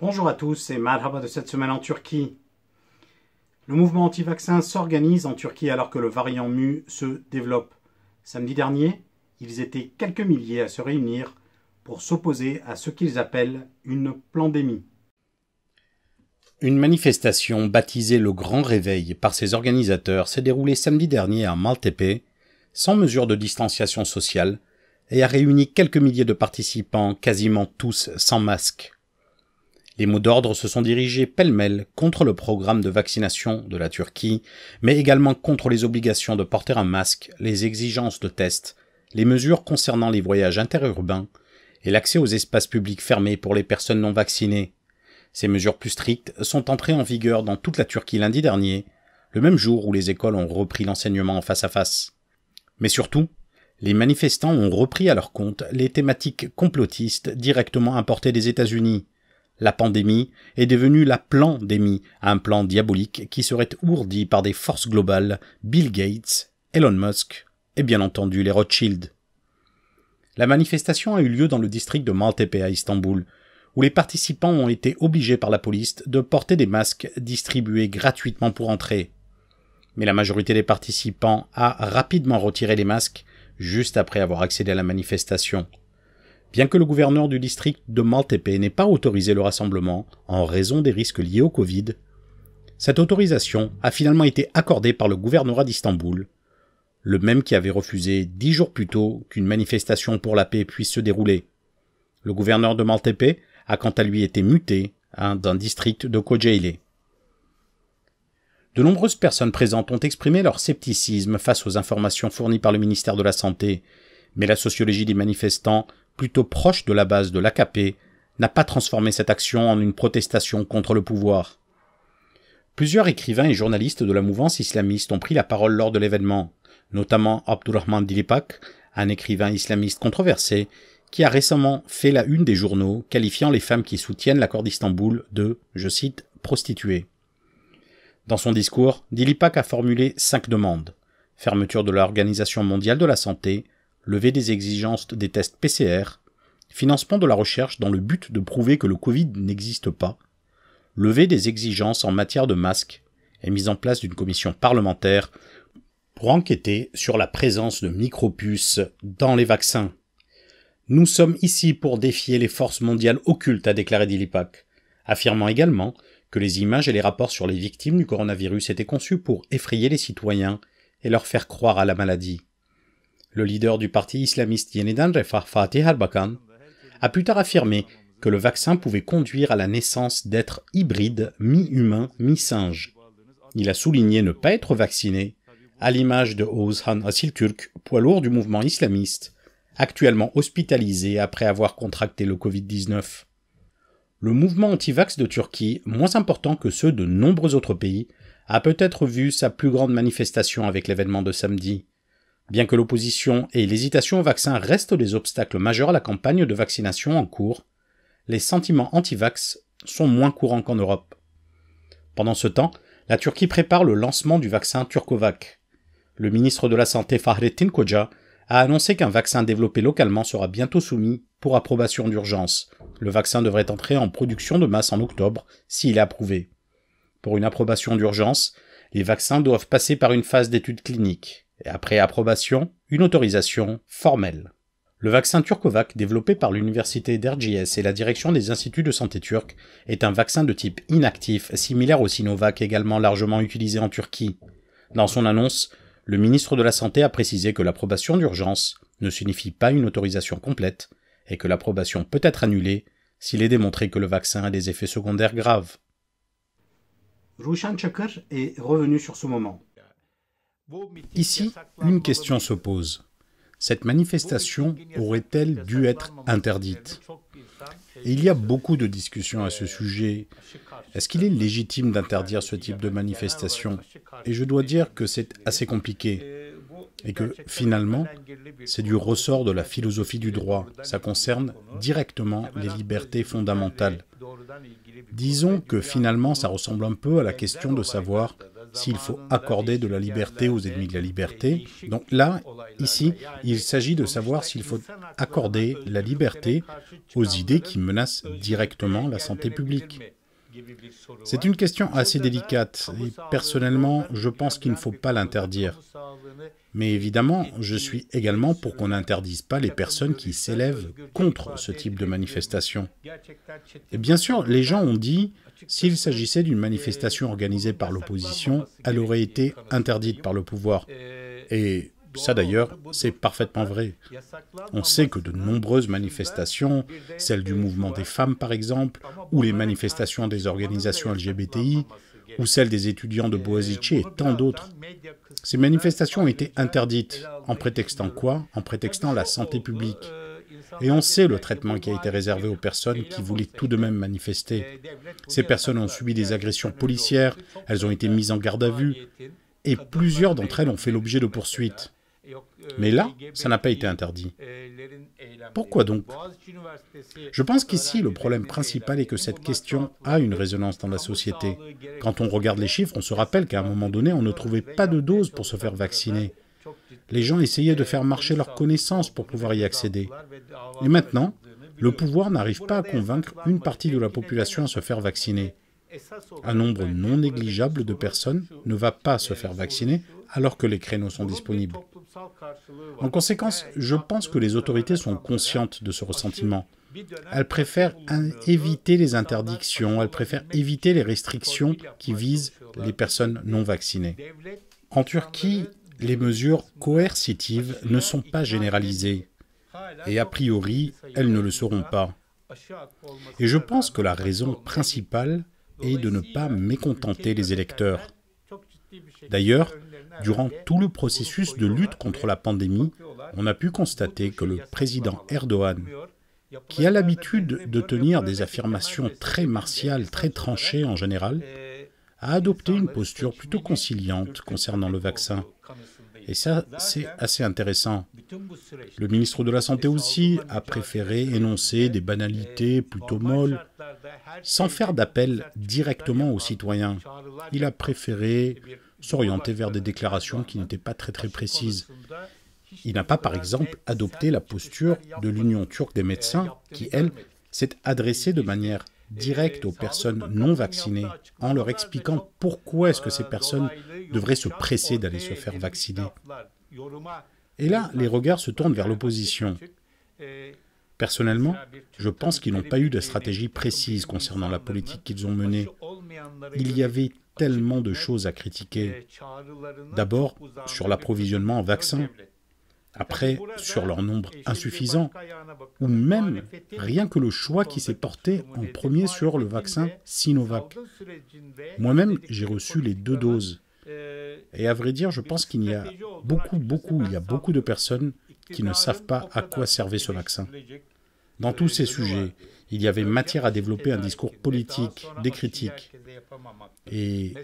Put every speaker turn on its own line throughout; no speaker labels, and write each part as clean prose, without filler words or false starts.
Bonjour à tous, c'est Marhaba de cette semaine en Turquie. Le mouvement anti-vaccin s'organise en Turquie alors que le variant Mu se développe. Samedi dernier, ils étaient quelques milliers à se réunir pour s'opposer à ce qu'ils appellent une pandémie.
Une manifestation baptisée le Grand Réveil par ses organisateurs s'est déroulée samedi dernier à Maltepe, sans mesure de distanciation sociale, et a réuni quelques milliers de participants, quasiment tous sans masque. Les mots d'ordre se sont dirigés pêle-mêle contre le programme de vaccination de la Turquie, mais également contre les obligations de porter un masque, les exigences de tests, les mesures concernant les voyages interurbains et l'accès aux espaces publics fermés pour les personnes non vaccinées. Ces mesures plus strictes sont entrées en vigueur dans toute la Turquie lundi dernier, le même jour où les écoles ont repris l'enseignement en face à face. Mais surtout, les manifestants ont repris à leur compte les thématiques complotistes directement importées des États-Unis. La pandémie est devenue la plandémie, un plan diabolique qui serait ourdi par des forces globales, Bill Gates, Elon Musk et bien entendu les Rothschild. La manifestation a eu lieu dans le district de Maltepe à Istanbul, où les participants ont été obligés par la police de porter des masques distribués gratuitement pour entrer. Mais la majorité des participants a rapidement retiré les masques juste après avoir accédé à la manifestation. Bien que le gouverneur du district de Maltepe n'ait pas autorisé le rassemblement en raison des risques liés au Covid, cette autorisation a finalement été accordée par le gouvernorat d'Istanbul, le même qui avait refusé 10 jours plus tôt qu'une manifestation pour la paix puisse se dérouler. Le gouverneur de Maltepe a quant à lui été muté d'un district de Kocaeli. De nombreuses personnes présentes ont exprimé leur scepticisme face aux informations fournies par le ministère de la Santé, mais la sociologie des manifestants, plutôt proche de la base de l'AKP, n'a pas transformé cette action en une protestation contre le pouvoir. Plusieurs écrivains et journalistes de la mouvance islamiste ont pris la parole lors de l'événement, notamment Abdurrahman Dilipak, un écrivain islamiste controversé, qui a récemment fait la une des journaux, qualifiant les femmes qui soutiennent l'accord d'Istanbul de, je cite, « prostituées ». Dans son discours, Dilipak a formulé 5 demandes. Fermeture de l'Organisation mondiale de la santé, levée des exigences des tests PCR, financement de la recherche dans le but de prouver que le Covid n'existe pas, levée des exigences en matière de masques et mise en place d'une commission parlementaire pour enquêter sur la présence de micropuces dans les vaccins. Nous sommes ici pour défier les forces mondiales occultes, a déclaré Dilipak, affirmant également que les images et les rapports sur les victimes du coronavirus étaient conçus pour effrayer les citoyens et leur faire croire à la maladie. Le leader du parti islamiste Yeniden Refah Fatih Erbakan a plus tard affirmé que le vaccin pouvait conduire à la naissance d'êtres hybrides mi-humains, mi-singes. Il a souligné ne pas être vacciné, à l'image de Oğuzhan Asiltürk, poids lourd du mouvement islamiste, actuellement hospitalisé après avoir contracté le Covid-19. Le mouvement anti-vax de Turquie, moins important que ceux de nombreux autres pays, a peut-être vu sa plus grande manifestation avec l'événement de samedi. Bien que l'opposition et l'hésitation au vaccin restent des obstacles majeurs à la campagne de vaccination en cours, les sentiments anti-vax sont moins courants qu'en Europe. Pendant ce temps, la Turquie prépare le lancement du vaccin Turcovac. Le ministre de la Santé Fahrettin Koca a annoncé qu'un vaccin développé localement sera bientôt soumis pour approbation d'urgence. Le vaccin devrait entrer en production de masse en octobre s'il est approuvé. Pour une approbation d'urgence, les vaccins doivent passer par une phase d'études cliniques et après approbation, une autorisation formelle. Le vaccin Turcovac, développé par l'université d'Erciyes et la direction des instituts de santé turcs, est un vaccin de type inactif, similaire au Sinovac, également largement utilisé en Turquie. Dans son annonce, le ministre de la Santé a précisé que l'approbation d'urgence ne signifie pas une autorisation complète et que l'approbation peut être annulée s'il est démontré que le vaccin a des effets secondaires graves.
Ruşen Çakır est revenu sur ce moment.
Ici, une question se pose. Cette manifestation aurait-elle dû être interdite ? Et il y a beaucoup de discussions à ce sujet. Est-ce qu'il est légitime d'interdire ce type de manifestation ? Et je dois dire que c'est assez compliqué. Et que, finalement, c'est du ressort de la philosophie du droit. Ça concerne directement les libertés fondamentales. Disons que, finalement, ça ressemble un peu à la question de savoir s'il faut accorder de la liberté aux ennemis de la liberté. Donc là, ici, il s'agit de savoir s'il faut accorder la liberté aux idées qui menacent directement la santé publique. C'est une question assez délicate et personnellement, je pense qu'il ne faut pas l'interdire. Mais évidemment, je suis également pour qu'on n'interdise pas les personnes qui s'élèvent contre ce type de manifestation. Et bien sûr, les gens ont dit, s'il s'agissait d'une manifestation organisée par l'opposition, elle aurait été interdite par le pouvoir. Et ça d'ailleurs, c'est parfaitement vrai. On sait que de nombreuses manifestations, celles du mouvement des femmes par exemple, ou les manifestations des organisations LGBTI, ou celles des étudiants de Boğaziçi et tant d'autres, ces manifestations ont été interdites. En prétextant quoi? En prétextant la santé publique. Et on sait le traitement qui a été réservé aux personnes qui voulaient tout de même manifester. Ces personnes ont subi des agressions policières, elles ont été mises en garde à vue, et plusieurs d'entre elles ont fait l'objet de poursuites. Mais là, ça n'a pas été interdit. Pourquoi donc? Je pense qu'ici, le problème principal est que cette question a une résonance dans la société. Quand on regarde les chiffres, on se rappelle qu'à un moment donné, on ne trouvait pas de doses pour se faire vacciner. Les gens essayaient de faire marcher leurs connaissances pour pouvoir y accéder. Et maintenant, le pouvoir n'arrive pas à convaincre une partie de la population à se faire vacciner. Un nombre non négligeable de personnes ne va pas se faire vacciner alors que les créneaux sont disponibles. En conséquence, je pense que les autorités sont conscientes de ce ressentiment. Elles préfèrent éviter les interdictions, elles préfèrent éviter les restrictions qui visent les personnes non vaccinées. En Turquie, les mesures coercitives ne sont pas généralisées. Et a priori, elles ne le seront pas. Et je pense que la raison principale est de ne pas mécontenter les électeurs. D'ailleurs, durant tout le processus de lutte contre la pandémie, on a pu constater que le président Erdogan, qui a l'habitude de tenir des affirmations très martiales, très tranchées en général, a adopté une posture plutôt conciliante concernant le vaccin. Et ça, c'est assez intéressant. Le ministre de la Santé aussi a préféré énoncer des banalités plutôt molles, sans faire d'appel directement aux citoyens. Il a préféré s'orienter vers des déclarations qui n'étaient pas très précises. Il n'a pas, par exemple, adopté la posture de l'Union turque des médecins, qui, elle, s'est adressée de manière directe aux personnes non vaccinées, en leur expliquant pourquoi est-ce que ces personnes devraient se presser d'aller se faire vacciner. Et là, les regards se tournent vers l'opposition. Personnellement, je pense qu'ils n'ont pas eu de stratégie précise concernant la politique qu'ils ont menée. Il y avait tellement de choses à critiquer. D'abord, sur l'approvisionnement en vaccins. Après, sur leur nombre insuffisant. Ou même, rien que le choix qui s'est porté en premier sur le vaccin Sinovac. Moi-même, j'ai reçu les 2 doses. Et à vrai dire, je pense qu'il y a beaucoup de personnes qui ne savent pas à quoi servait ce vaccin. Dans tous ces sujets, il y avait matière à développer un discours politique, des critiques. Et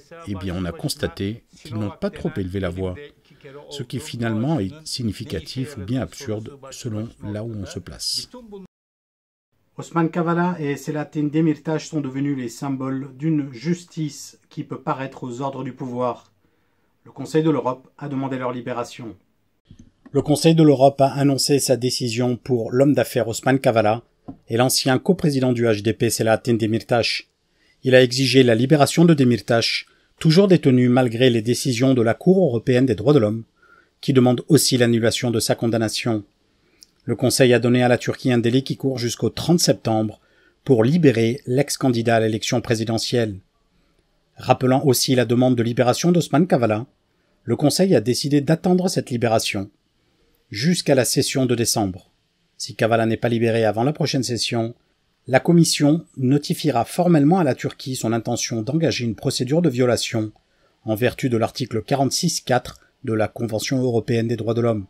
bien, on a constaté qu'ils n'ont pas trop élevé la voix, ce qui finalement est significatif ou bien absurde selon là où on se place.
Osman Kavala et Selahattin Demirtas sont devenus les symboles d'une justice qui peut paraître aux ordres du pouvoir. Le Conseil de l'Europe a demandé leur libération.
Le Conseil de l'Europe a annoncé sa décision pour l'homme d'affaires Osman Kavala et l'ancien coprésident du HDP Selahattin Demirtas. Il a exigé la libération de Demirtas, toujours détenu malgré les décisions de la Cour européenne des droits de l'homme, qui demande aussi l'annulation de sa condamnation. Le Conseil a donné à la Turquie un délai qui court jusqu'au 30 septembre pour libérer l'ex-candidat à l'élection présidentielle. Rappelant aussi la demande de libération d'Osman Kavala, le Conseil a décidé d'attendre cette libération jusqu'à la session de décembre. Si Kavala n'est pas libéré avant la prochaine session, la Commission notifiera formellement à la Turquie son intention d'engager une procédure de violation en vertu de l'article 46.4 de la Convention européenne des droits de l'homme.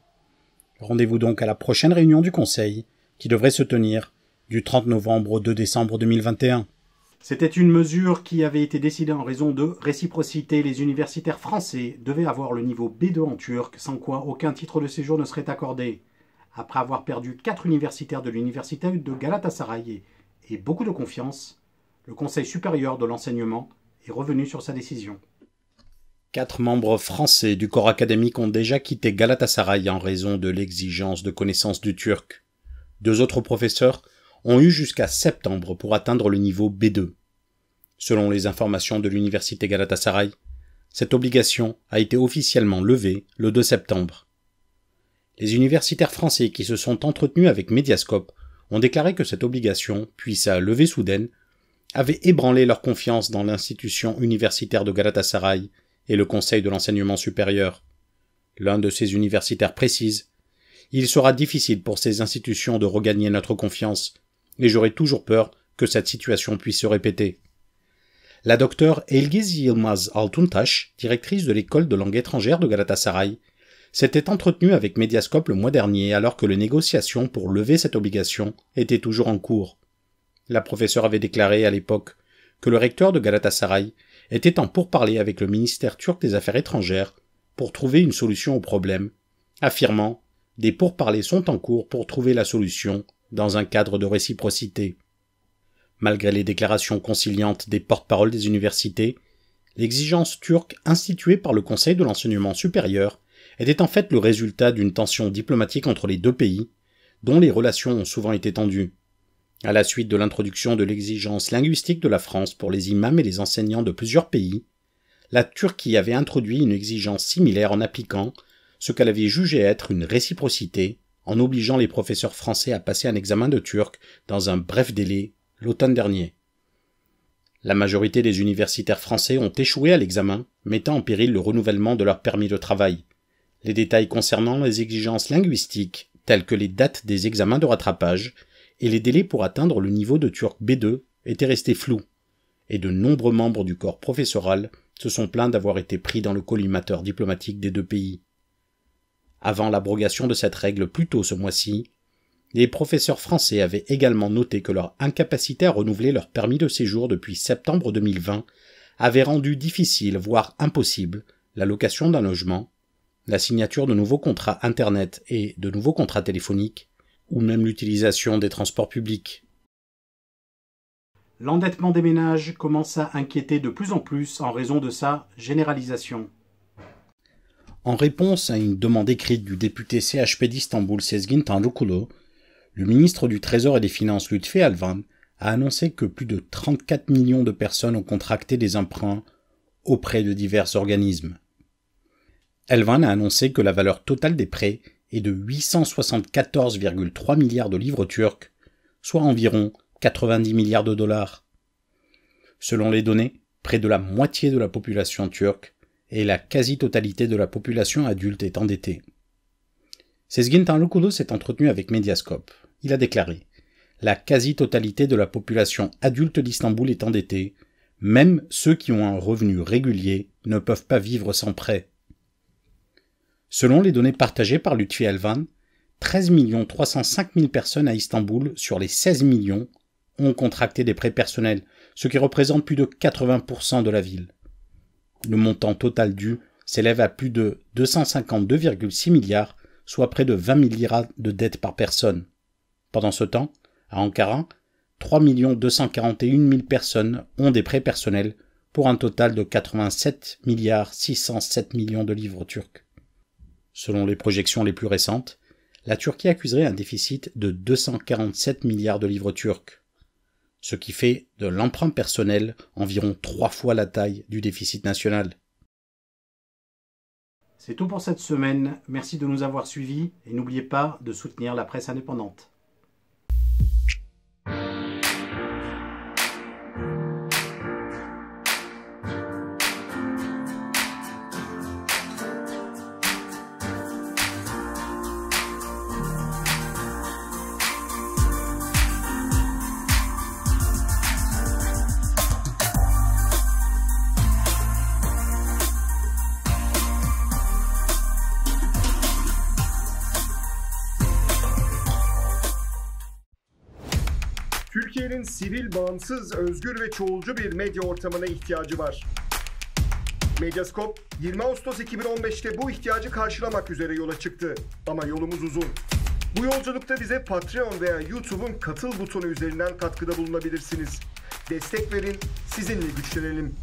Rendez-vous donc à la prochaine réunion du Conseil, qui devrait se tenir du 30 novembre au 2 décembre 2021.
C'était une mesure qui avait été décidée en raison de réciprocité. Les universitaires français devaient avoir le niveau B2 en turc, sans quoi aucun titre de séjour ne serait accordé. Après avoir perdu 4 universitaires de l'université de Galatasaray et beaucoup de confiance, le Conseil supérieur de l'enseignement est revenu sur sa décision.
4 membres français du corps académique ont déjà quitté Galatasaray en raison de l'exigence de connaissance du turc. 2 autres professeurs ont eu jusqu'à septembre pour atteindre le niveau B2. Selon les informations de l'université Galatasaray, cette obligation a été officiellement levée le 2 septembre. Les universitaires français qui se sont entretenus avec Mediascope ont déclaré que cette obligation, puis sa levée soudaine, avait ébranlé leur confiance dans l'institution universitaire de Galatasaray et le Conseil de l'enseignement supérieur. L'un de ces universitaires précise « Il sera difficile pour ces institutions de regagner notre confiance, et j'aurai toujours peur que cette situation puisse se répéter. » La docteure Elgiz Yilmaz Altuntaş, directrice de l'école de langue étrangère de Galatasaray, s'était entretenue avec Mediascope le mois dernier alors que les négociations pour lever cette obligation étaient toujours en cours. La professeure avait déclaré à l'époque que le recteur de Galatasaray était en pourparlers avec le ministère turc des Affaires étrangères pour trouver une solution au problème, affirmant « Des pourparlers sont en cours pour trouver la solution dans un cadre de réciprocité ». Malgré les déclarations conciliantes des porte-paroles des universités, l'exigence turque instituée par le Conseil de l'enseignement supérieur était en fait le résultat d'une tension diplomatique entre les 2 pays, dont les relations ont souvent été tendues. À la suite de l'introduction de l'exigence linguistique de la France pour les imams et les enseignants de plusieurs pays, la Turquie avait introduit une exigence similaire en appliquant ce qu'elle avait jugé être une réciprocité, en obligeant les professeurs français à passer un examen de turc dans un bref délai l'automne dernier. La majorité des universitaires français ont échoué à l'examen, mettant en péril le renouvellement de leur permis de travail. Les détails concernant les exigences linguistiques, telles que les dates des examens de rattrapage et les délais pour atteindre le niveau de turc B2, étaient restés flous, et de nombreux membres du corps professoral se sont plaints d'avoir été pris dans le collimateur diplomatique des 2 pays. Avant l'abrogation de cette règle plus tôt ce mois-ci, les professeurs français avaient également noté que leur incapacité à renouveler leur permis de séjour depuis septembre 2020 avait rendu difficile, voire impossible, la location d'un logement, la signature de nouveaux contrats Internet et de nouveaux contrats téléphoniques, ou même l'utilisation des transports publics.
L'endettement des ménages commence à inquiéter de plus en plus en raison de sa généralisation.
En réponse à une demande écrite du député CHP d'Istanbul Sezgin Tanrıkulu, le ministre du Trésor et des Finances Lütfi Elvan a annoncé que plus de 34 millions de personnes ont contracté des emprunts auprès de divers organismes. Elvan a annoncé que la valeur totale des prêts est de 874,3 milliards de livres turcs, soit environ 90 milliards de dollars. Selon les données, près de la moitié de la population turque et la quasi-totalité de la population adulte est endettée. Sezgin Tanrıkulu s'est entretenu avec Mediascope. Il a déclaré « La quasi-totalité de la population adulte d'Istanbul est endettée, même ceux qui ont un revenu régulier ne peuvent pas vivre sans prêt. » Selon les données partagées par Lütfi Elvan, 13 305 000 personnes à Istanbul sur les 16 millions ont contracté des prêts personnels, ce qui représente plus de 80% de la ville. Le montant total dû s'élève à plus de 252,6 milliards, soit près de 20 milliards de dettes par personne. Pendant ce temps, à Ankara, 3 241 000 personnes ont des prêts personnels pour un total de 87 607 millions de livres turcs. Selon les projections les plus récentes, la Turquie accuserait un déficit de 247 milliards de livres turcs, ce qui fait de l'emprunt personnel environ 3 fois la taille du déficit national.
C'est tout pour cette semaine. Merci de nous avoir suivis et n'oubliez pas de soutenir la presse indépendante.
Türkiye'nin sivil, bağımsız, özgür ve çoğulcu bir medya ortamına ihtiyacı var. Mediascope, 20 Ağustos 2015'te bu ihtiyacı karşılamak üzere yola çıktı. Ama yolumuz uzun. Bu yolculukta bize Patreon veya YouTube'un katıl butonu üzerinden katkıda bulunabilirsiniz. Destek verin, sizinle güçlenelim.